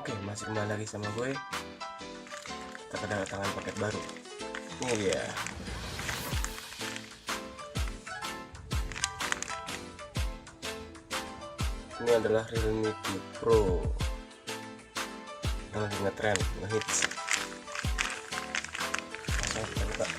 Oke, masih kembali lagi sama gue. Kita kedatangan paket baru. Ini dia. Ini adalah Realme 2 Pro yang lagi ngetrend, ngehits. Masa kita buka.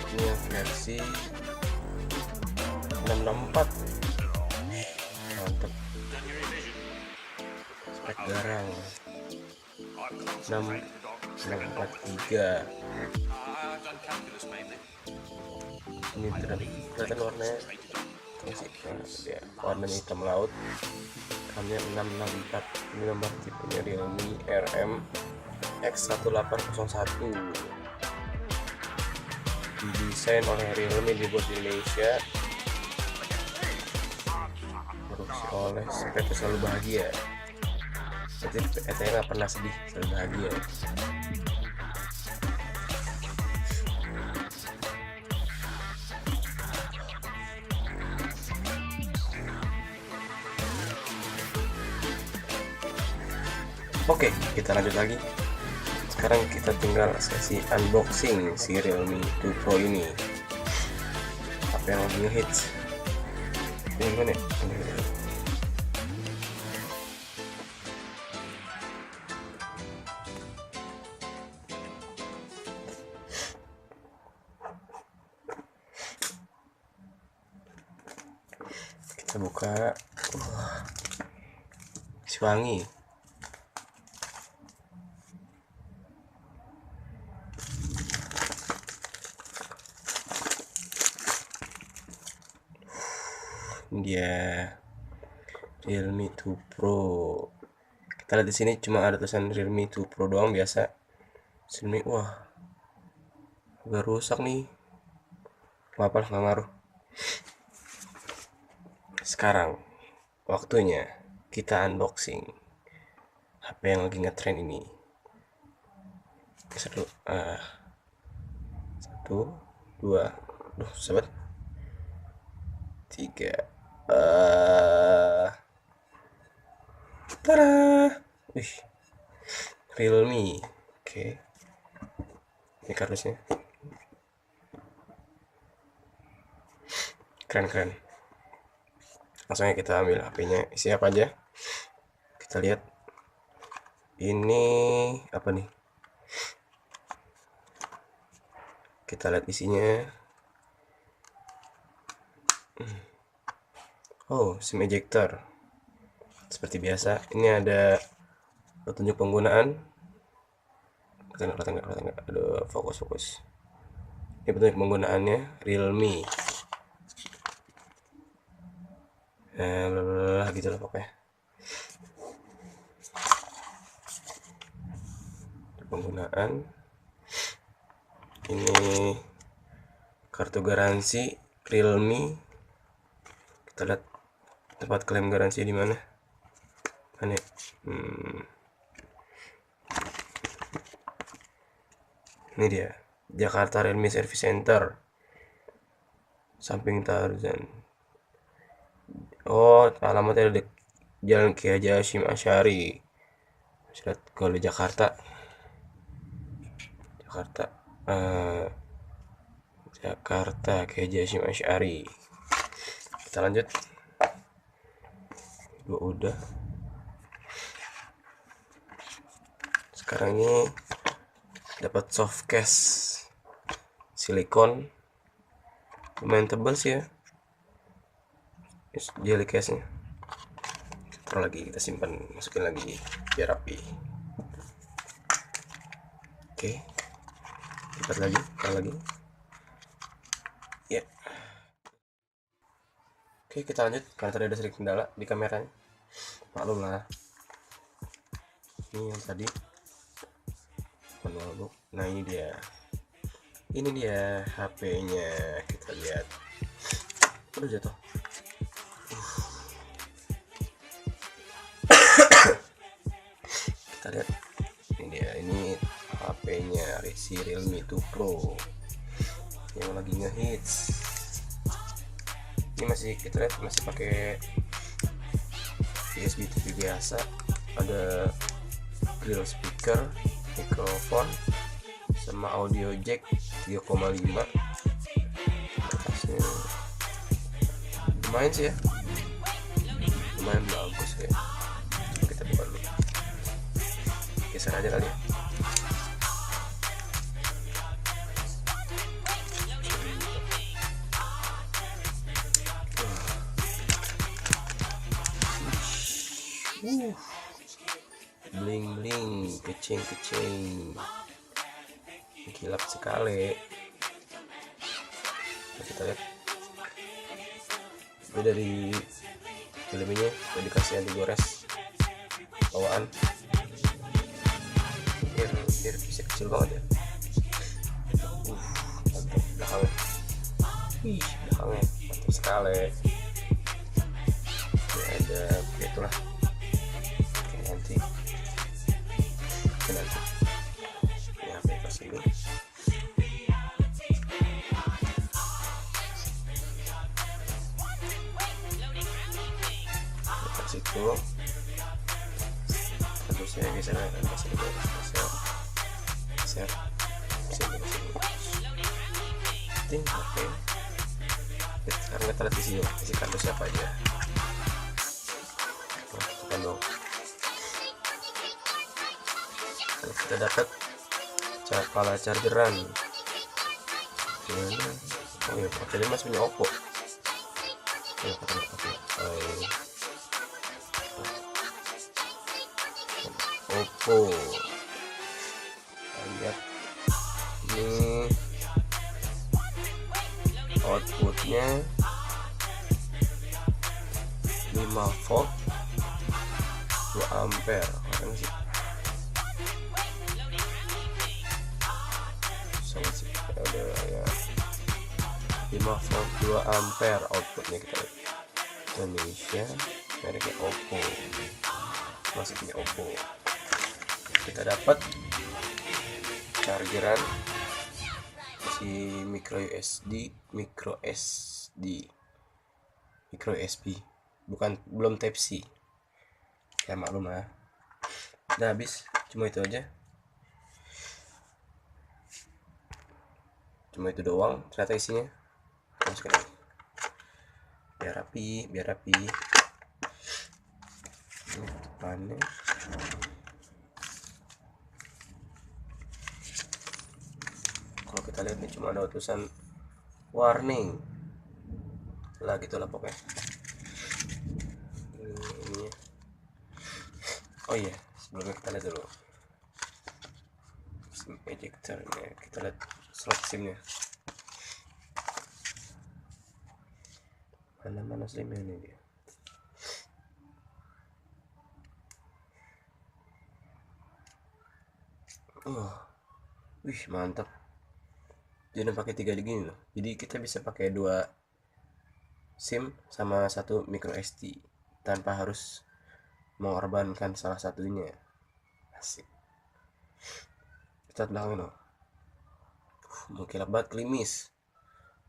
Ini yang versi 664. Mantep. Spek garang 643. Ini kelihatan warnanya ya, warnanya hitam laut. RAM-nya 664. Ini nomor tipenya Realme RM X1801. Didesain oleh Realme, dibuat di Indonesia, produksi oleh PT Selalu Bahagia. Jadi PT nggak pernah sedih, selalu bahagia. Oke, kita lanjut lagi. Sekarang kita tinggal sesi unboxing si Realme 2 Pro ini. Apa yang lagi ngehits? Ini gimana ya? Kita buka. Si wangi. Dia Realme 2 Pro. Kita lihat di sini cuma ada tulisan Realme 2 Pro doang biasa. Sini wah, udah rusak nih. Apa nggak ngaruh. Sekarang waktunya kita unboxing HP yang lagi ngetrend ini. Satu, dua, sobat, tiga. Tada! Wih, Realme. Oke. Ini kardusnya. Keren. Langsung aja kita ambil HP-nya. Isi apa aja? Kita lihat. Ini apa nih? Kita lihat isinya. Oh, SIM ejector. Seperti biasa, ini ada petunjuk penggunaan. Kelihatan nggak? Aduh, fokus. Ini petunjuk penggunaannya Realme. Nah, gitu lah pokoknya. Penggunaan. Ini kartu garansi Realme. Kita lihat tempat klaim garansi di mana? Mana? Ini dia, Jakarta Realme Service Center, samping Tarzan. Oh, alamatnya ada di Jalan Ki Haji Hashim Asy'ari. Kalau di Jakarta, Ki Haji Hashim Asy'ari. Kita lanjut. Udah. Sekarang ini dapat soft case silikon, lumayan tebal sih ya, jelly case nya. Taruh lagi, kita simpan, masukin lagi biar rapi. Oke. Lipat lagi, lagi ya. Oke, kita lanjut karena tadi ada sedikit kendala di kameranya, maklum lah. Ini yang tadi manual. Nah ini dia HP-nya, kita lihat. Udah jatuh. Kita lihat ini dia, ini HP-nya si Realme 2 Pro yang lagi ngehits. Ini masih kita lihat masih pakai USB TV biasa, ada grill speaker, mikrofon, sama audio jack 3,5. Lumayan sih ya, lumayan bagus ya. Coba kita buka dulu, geser aja kali ya. Bling bling, kecing kecing, kilap sekali. Nah, kita lihat ini dari filmnya udah dikasih anti gores bawaan, biar bisa kecil banget ya. Mantap belakangnya, belakangnya mantap sekali. Ya ada itulah. Nanti ini HP pas ini dekat situ, harusnya geser ting. Oke, sekarang kita lihat isinya, isi kardus siapa aja. Tekan dong. Kita dapat kepala chargeran. Gimana? Oh iya, pakai mas punya Oppo. Ya, pakai Oppo. Lihat ini outputnya 5 volt 2 ampere. Keren sih. Sama sih, ada ya 5 volt 2 ampere outputnya. Kita lihat Indonesia, mereknya Oppo, masih punya Oppo. Kita dapat chargeran si micro USB, bukan, belum Type C ya, maklum lah. Udah habis, cuma itu aja, cuma itu doang ternyata isinya. Masukin lagi biar rapi. Ini depannya. Kalau kita lihat nih cuma ada tulisan warning lah, gitulah pokoknya. Ini. Oh iya, sebelumnya kita lihat dulu SIM ejectornya. Kita lihat slot SIM-nya. Mana SIM-nya ini dia. Wih, mantap. Jadi pakai 3 gini loh. Jadi kita bisa pakai 2 SIM sama 1 micro SD tanpa harus mengorbankan salah satunya. Asik. Kita belakangnya loh. Mengkilap banget, klimis.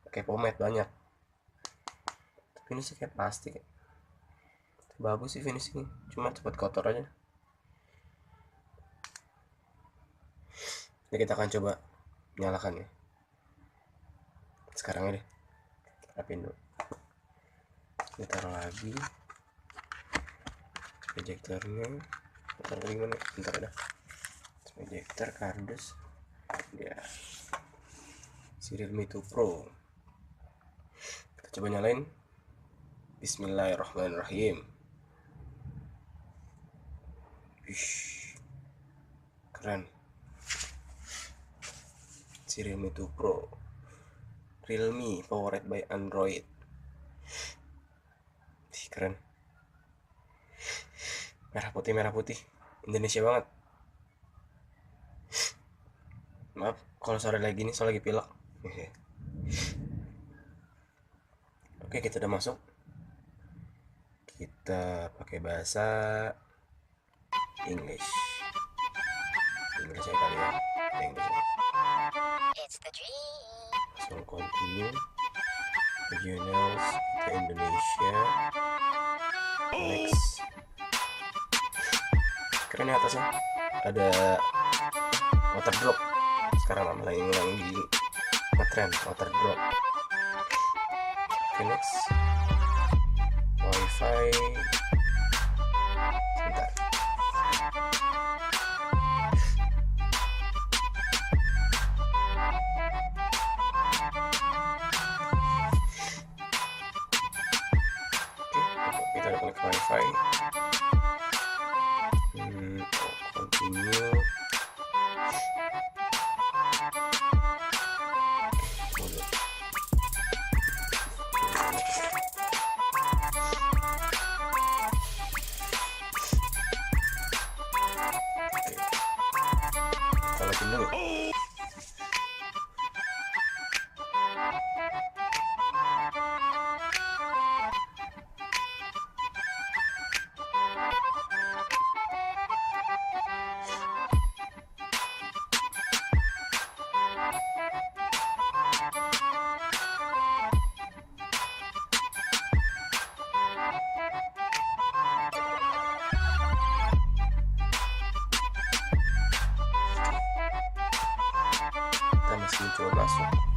Pakai pomade banyak. Tapi ini sih kayak plastik ya. Bagus sih finishingnya, cuma cepat kotor aja. Jadi kita akan coba nyalakan ya. Sekarang aja deh, rapiin dulu. Kita taruh lagi ejektornya. Taruh lagi mana? Bentar ada ejektor kardus ya, si Realme 2 Pro. Kita coba nyalain. Bismillahirrahmanirrahim. Keren. versi Realme 2 Pro. Realme powered by Android. Keren. Merah putih Indonesia banget. Maaf kalau sore lagi nih, soalnya lagi pilek. Oke, kita udah masuk. Kita pakai bahasa English ya kali ya. English. Langsung continue. Regionals kita Indonesia. Next. Keren ya atasnya. Ada water drop. Sekarang lagi di ngetrend water drop. Oke, next. Wifi. Sebentar. Oke, kita udah klik wifi. Continue. Kita login dulu. Kita masih coba masuk.